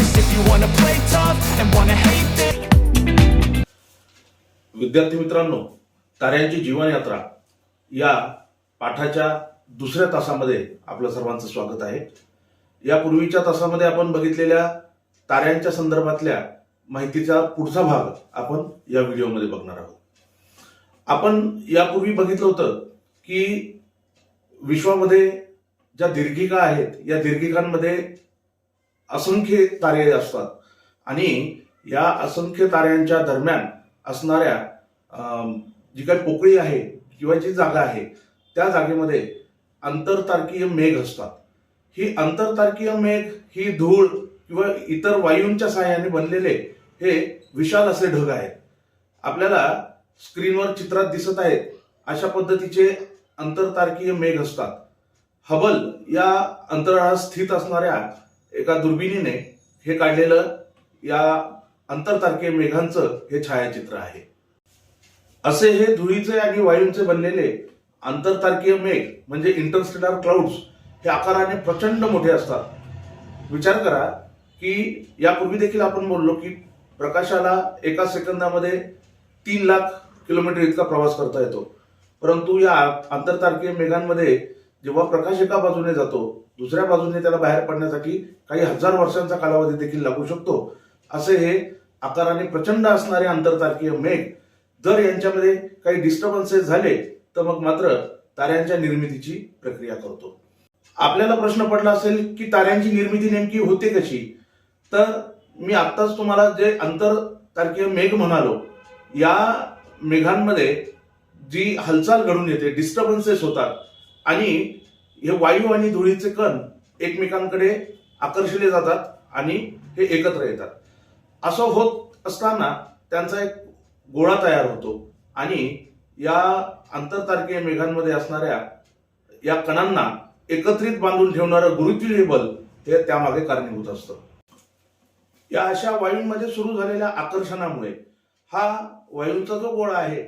this if you wanna play tough and wanna hate this. विद्यार्थी मित्रांनो, ताऱ्यांची जीवनयात्रा या पाठाच्या दुसऱ्या तासामध्ये आपलं सर्वांचं स्वागत आहे. यापूर्वीच्या तासामध्ये आपण बघितलेल्या ताऱ्यांच्या संदर्भातल्या माहितीचा पुढचा भाग आपण या व्हिडिओमध्ये बघणार आहोत. आपण यापूर्वी बघितलं होतं की विश्वामध्ये ज्या दीर्घिका आहेत या दीर्घिकांमध्ये असंख्य तारे असतात आणि या असंख्य ताऱ्यांच्या दरम्यान असणाऱ्या जी काही पोकळी आहे किंवा जी जागा आहे त्या जागेमध्ये आंतरतारकीय मेघ असतात. ही आंतरतारकीय मेघ ही धूळ किंवा इतर वायूंच्या सहाय्याने बनलेले हे विशाल असे ढग आहेत. आपल्याला स्क्रीनवर चित्रात दिसत आहेत अशा पद्धतीचे आंतरतारकीय मेघ असतात. हबल या अंतराळात स्थित असणाऱ्या एका दुर्बिणीने हे काढलेलं या आंतरतारकीय मेघांचं हे छायाचित्र आहे. असे हे धुळीचे आणि वायूंचे बनलेले आंतरतारकीय मेघ म्हणजे इंटरस्टेलर क्लाउड्स हे आकाराने प्रचंड मोठे असतात. विचार करा की यापूर्वी देखील आपण बोललो की प्रकाशाला एका सेकंदामध्ये 3 लाख किलोमीटर इतका प्रवास करता येतो. परंतु या आंतरतारकीय मेघांमध्ये जेव्हा प्रकाश एका बाजूने जातो दुसऱ्या बाजूने त्याला बाहेर पडण्यासाठी काही हजार वर्षांचा कालावधी देखील लागू शकतो. असे हे आकाराने प्रचंड असणारे आंतरतारकीय मेघ जर यांच्यामध्ये काही डिस्टर्बन्सेस झाले तर मग मात्र ताऱ्यांच्या निर्मितीची प्रक्रिया करतो. आपल्याला प्रश्न पडला असेल की ताऱ्यांची निर्मिती नेमकी होते कशी. तर मी आत्ताच तुम्हाला जे आंतरतारकीय मेघ म्हणालो या मेघांमध्ये जी हालचाल घडून येते डिस्टर्बन्सेस होतात आणि हे वायू आणि धुळीचे कण एकमेकांकडे आकर्षले जातात आणि हे एकत्र येतात. असं होत असताना त्यांचा एक गोळा तयार होतो आणि या आंतरतारकीय मेघांमध्ये असणाऱ्या या कणांना एकत्रित बांधून ठेवणारं गुरुत्वीय बल हे त्यामागे कारणीभूत असतं. या अशा वायूंमध्ये सुरू झालेल्या आकर्षणामुळे हा वायूंचा जो गोळा आहे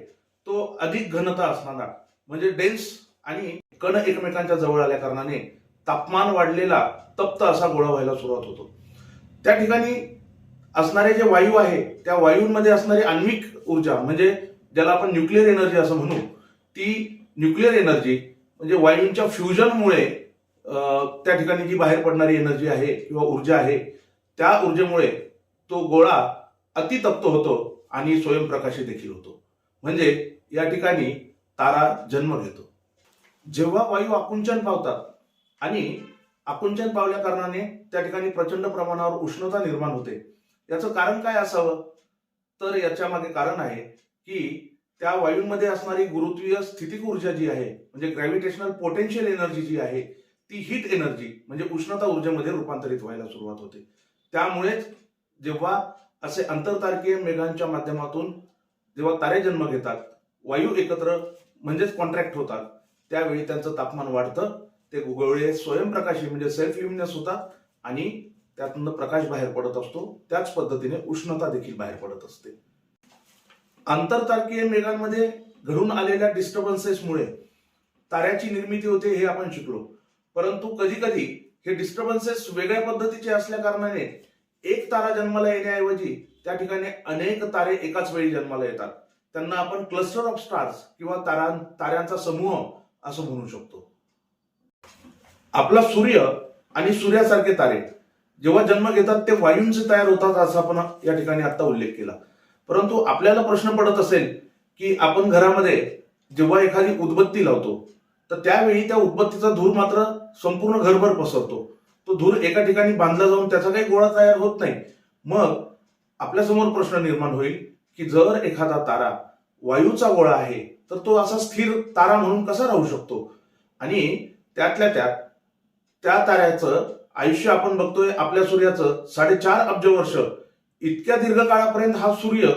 तो अधिक घनता असणारा म्हणजे डेन्स आणि कण एकमेकांच्या जवळ आल्या कारणाने तापमान वाढलेला तप्त असा गोळा व्हायला सुरुवात होतो. त्या ठिकाणी असणारे जे वायू आहे त्या वायूंमध्ये असणारी आण्विक ऊर्जा म्हणजे ज्याला आपण न्यूक्लिअर एनर्जी असं म्हणू ती न्यूक्लिअर एनर्जी म्हणजे वायूंच्या फ्युजनमुळे त्या ठिकाणी जी बाहेर पडणारी एनर्जी आहे किंवा ऊर्जा आहे त्या ऊर्जेमुळे तो गोळा अतितप्त होतो आणि स्वयंप्रकाशित देखील होतो. म्हणजे या ठिकाणी तारा जन्म घेतो. जेव्हा वायू आकुंचन पावतात आणि आकुंचन पावल्या कारणाने त्या ठिकाणी प्रचंड प्रमाणावर उष्णता निर्माण होते. याचं कारण काय असावं तर याच्या मागे कारण आहे की त्या वायूंमध्ये असणारी गुरुत्वीय स्थितिक ऊर्जा जी आहे म्हणजे ग्रॅव्हिटेशनल पोटेन्शियल एनर्जी जी आहे ती हीट एनर्जी म्हणजे उष्णता ऊर्जेमध्ये रूपांतरित व्हायला सुरुवात होते. त्यामुळेच जेव्हा असे आंतरतारकीय मेघांच्या माध्यमातून जेव्हा तारे जन्म घेतात वायू एकत्र म्हणजेच कॉन्ट्रॅक्ट होतात त्यावेळी त्यांचं तापमान वाढतं. ते गोळे स्वयंप्रकाशी म्हणजे सेल्फ ल्युमिनस होतात आणि त्यातून प्रकाश बाहेर पडत असतो. त्याच पद्धतीने उष्णता देखील बाहेर पडत असते. आंतरतारकीय मेघांमध्ये घडून आलेल्या डिस्टर्बन्सेसमुळे ताऱ्याची निर्मिती होते हे आपण शिकलो. परंतु कधी कधी हे डिस्टर्बन्सेस वेगळ्या पद्धतीचे असल्या कारणाने एक तारा जन्माला येण्याऐवजी त्या ठिकाणी अनेक तारे एकाच वेळी जन्माला येतात. त्यांना आपण क्लस्टर ऑफ स्टार्स किंवा ताऱ्यांचा समूह असं म्हणू शकतो. आपला सूर्य आणि सूर्यासारखे तारे जेव्हा जन्म घेतात ते वायूंचे तयार होतात असा आपण या ठिकाणी आता उल्लेख केला. परंतु आपल्याला प्रश्न पडत असेल की आपण घरामध्ये जेव्हा एखादी उदबत्ती लावतो तर त्यावेळी त्या उदबत्तीचा धूर मात्र संपूर्ण घरभर पसरतो. तो धूर एका ठिकाणी बांधला जाऊन त्याचा काही गोळा तयार होत नाही. मग आपल्यासमोर प्रश्न निर्माण होईल की जर एखादा तारा वायूचा गोळा आहे तर तो असा स्थिर तारा म्हणून कसा राहू शकतो. आणि त्यातल्या त्यात त्या ताऱ्याचं आयुष्य आपण बघतोय आपल्या सूर्याचं 4.5 अब्ज वर्ष. इतक्या दीर्घ काळापर्यंत हा सूर्य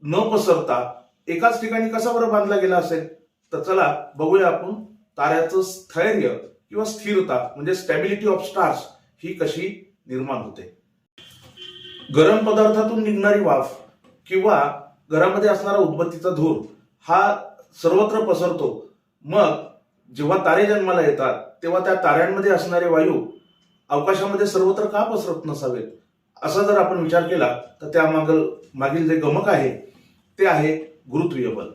न पसरता एकाच ठिकाणी कसा बरं बांधला गेला असेल. तर चला बघूया आपण ताऱ्याचं स्थैर्य किंवा स्थिरता म्हणजे स्टॅबिलिटी ऑफ स्टार्स ही कशी निर्माण होते. गरम पदार्थातून निघणारी वाफ किंवा घरामध्ये असणारा उदबत्तीचा धूर हा सर्वत्र पसरतो. मग जेव्हा तारे जन्माला येतात तेव्हा त्या ताऱ्यांमध्ये असणारे वायू अवकाशामध्ये सर्वत्र का पसरत नसावेत असा जर आपण विचार केला तर त्या मागील जे गमक आहे ते आहे गुरुत्वीय बल.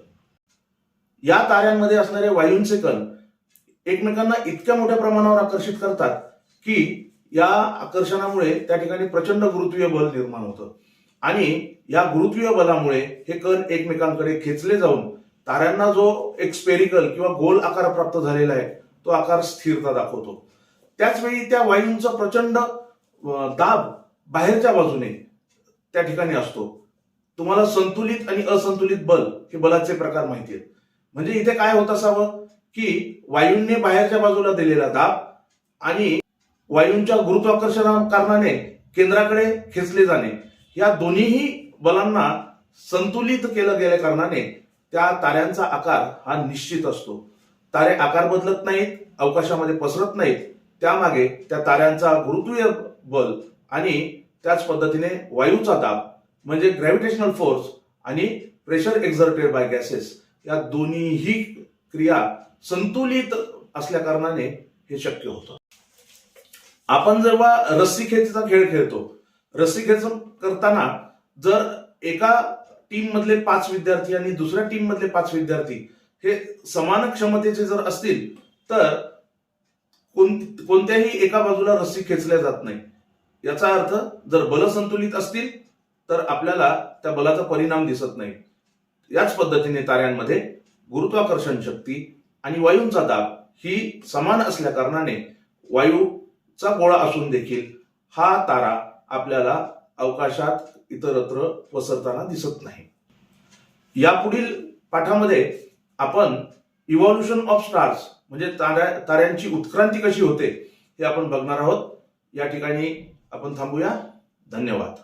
या ताऱ्यांमध्ये असणारे वायूंचे कण एकमेकांना इतक्या मोठ्या प्रमाणावर आकर्षित करतात की या आकर्षणामुळे त्या ठिकाणी प्रचंड गुरुत्वीय बल निर्माण होतं आणि या गुरुत्वीय बलामुळे हे कण एकमेकांकडे खेचले जाऊन ताऱ्यांना जो एक स्पेरिकल किंवा गोल आकार प्राप्त झालेला आहे तो आकार स्थिरता दाखवतो. त्याचवेळी त्या वायूंचा प्रचंड दाब बाहेरच्या बाजूने त्या ठिकाणी असतो. तुम्हाला संतुलित आणि असंतुलित बल हे बलाचे प्रकार माहिती आहेत. म्हणजे इथे काय होत असावं की वायूंनी बाहेरच्या बाजूला दिलेला दाब आणि वायूंच्या गुरुत्वाकर्षणा कारणाने केंद्राकडे खेचले जाणे या दोन्हीही बलांना संतुलित केलं गेल्या कारणाने त्या ताऱ्यांचा आकार हा निश्चित असतो. तारे आकार बदलत नाहीत, अवकाशामध्ये पसरत नाहीत, त्यामागे त्या ताऱ्यांचा गुरुत्वीय बल आणि त्याच पद्धतीने वायूचा दाब म्हणजे ग्रॅव्हिटेशनल फोर्स आणि प्रेशर एक्झर्टेड बाय गॅसेस या दोन्हीही क्रिया संतुलित असल्या कारणाने हे शक्य होतं. आपण जेव्हा रस्सीखेचचा खेळ खेळतो, रस्सीखेच करताना जर एका टीम मधले 5 विद्यार्थी आणि दुसऱ्या टीम मधले 5 विद्यार्थी हे समान क्षमतेचे जर असतील तर कोणत्याही एका बाजूला रस्सी खेचल्या जात नाही. याचा अर्थ जर बल संतुलित असतील तर आपल्याला त्या बलाचा परिणाम दिसत नाही. याच पद्धतीने ताऱ्यांमध्ये गुरुत्वाकर्षण शक्ती आणि वायूंचा दाब ही समान असल्या कारणाने वायूचा गोळा असून देखील हा तारा आपल्याला अवकाशात इतरत्र पसरताना दिसत नाही. यापुढील पाठामध्ये आपण इव्हॉल्युशन ऑफ स्टार्स म्हणजे ताऱ्यांची उत्क्रांती कशी होते हे आपण बघणार आहोत. या ठिकाणी आपण थांबूया. धन्यवाद.